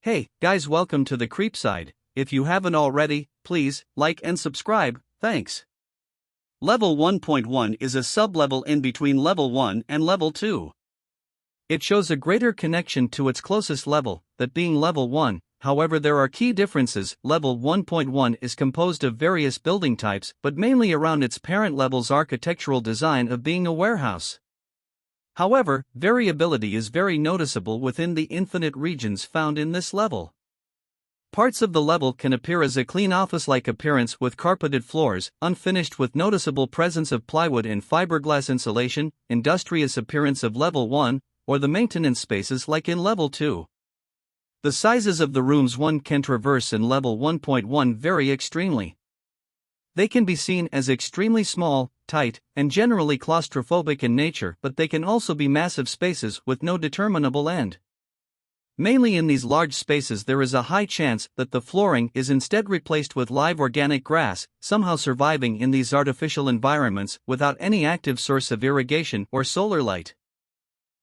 Hey, guys, welcome to the Creepside. If you haven't already, please like and subscribe, thanks. Level 1.1 is a sub-level in between Level 1 and Level 2. It shows a greater connection to its closest level, that being Level 1, however there are key differences. Level 1.1 is composed of various building types but mainly around its parent level's architectural design of being a warehouse. However, variability is very noticeable within the infinite regions found in this level. Parts of the level can appear as a clean office-like appearance with carpeted floors, unfinished with noticeable presence of plywood and fiberglass insulation, industrious appearance of Level 1, or the maintenance spaces like in Level 2. The sizes of the rooms one can traverse in Level 1.1 vary extremely. They can be seen as extremely small, tight, and generally claustrophobic in nature, but they can also be massive spaces with no determinable end. Mainly in these large spaces there is a high chance that the flooring is instead replaced with live organic grass, somehow surviving in these artificial environments without any active source of irrigation or solar light.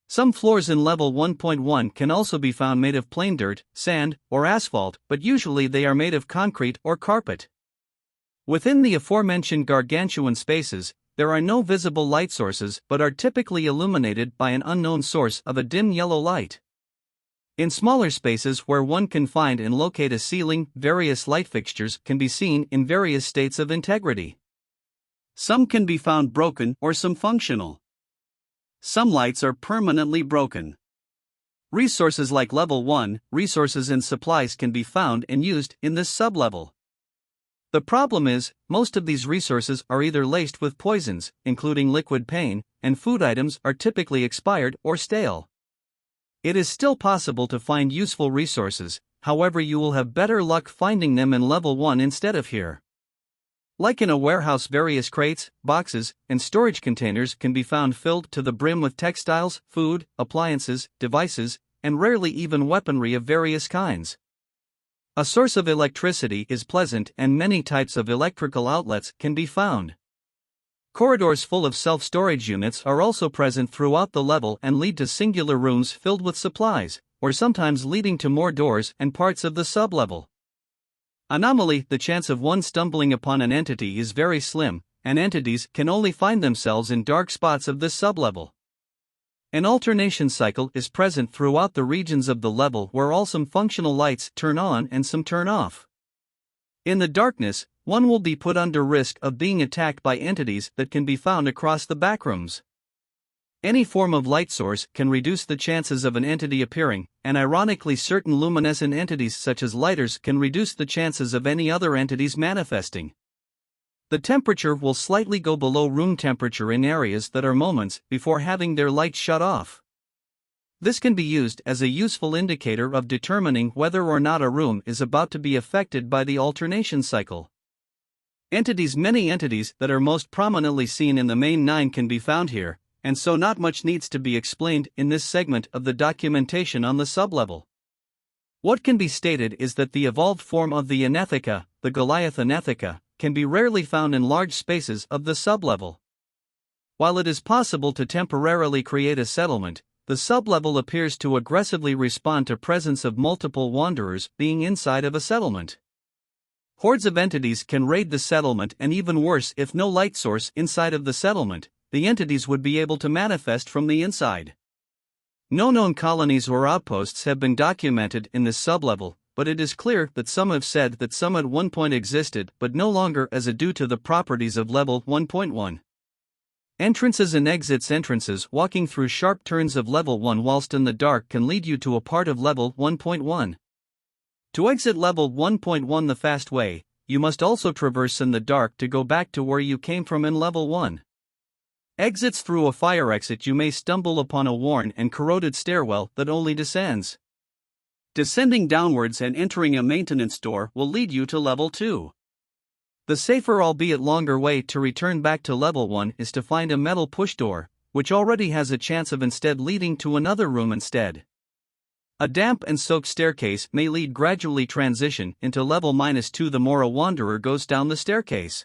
Some floors in Level 1.1 can also be found made of plain dirt, sand, or asphalt, but usually they are made of concrete or carpet. Within the aforementioned gargantuan spaces, there are no visible light sources but are typically illuminated by an unknown source of a dim yellow light. In smaller spaces where one can find and locate a ceiling, various light fixtures can be seen in various states of integrity. Some can be found broken or some functional. Some lights are permanently broken. Resources like Level 1, resources and supplies can be found and used in this sublevel. The problem is, most of these resources are either laced with poisons, including liquid pain, and food items are typically expired or stale. It is still possible to find useful resources, however you will have better luck finding them in Level 1 instead of here. Like in a warehouse, various crates, boxes, and storage containers can be found filled to the brim with textiles, food, appliances, devices, and rarely even weaponry of various kinds. A source of electricity is pleasant and many types of electrical outlets can be found. Corridors full of self-storage units are also present throughout the level and lead to singular rooms filled with supplies, or sometimes leading to more doors and parts of the sublevel. Anomaly: the chance of one stumbling upon an entity is very slim, and entities can only find themselves in dark spots of this sublevel. An alternation cycle is present throughout the regions of the level where all some functional lights turn on and some turn off. In the darkness, one will be put under risk of being attacked by entities that can be found across the backrooms. Any form of light source can reduce the chances of an entity appearing, and ironically certain luminescent entities such as lighters can reduce the chances of any other entities manifesting. The temperature will slightly go below room temperature in areas that are moments before having their lights shut off. This can be used as a useful indicator of determining whether or not a room is about to be affected by the alternation cycle. Many entities that are most prominently seen in the main 9 can be found here, and so not much needs to be explained in this segment of the documentation on the sublevel. What can be stated is that the evolved form of the Anetheca, the Goliath Anetheca, can be rarely found in large spaces of the sublevel. While it is possible to temporarily create a settlement, the sublevel appears to aggressively respond to presence of multiple wanderers being inside of a settlement. Hordes of entities can raid the settlement, and even worse, if no light source inside of the settlement, the entities would be able to manifest from the inside. No known colonies or outposts have been documented in this sublevel, but it is clear that some have said that some at one point existed but no longer as a due to the properties of Level 1.1. Entrances and exits. Entrances walking through sharp turns of Level 1 whilst in the dark can lead you to a part of Level 1.1. To exit Level 1.1 the fast way, you must also traverse in the dark to go back to where you came from in Level 1. Exits: through a fire exit you may stumble upon a worn and corroded stairwell that only descends. Descending downwards and entering a maintenance door will lead you to Level 2. The safer albeit longer way to return back to Level 1 is to find a metal push door, which already has a chance of instead leading to another room instead. A damp and soaked staircase may lead gradually transition into Level -2 the more a wanderer goes down the staircase.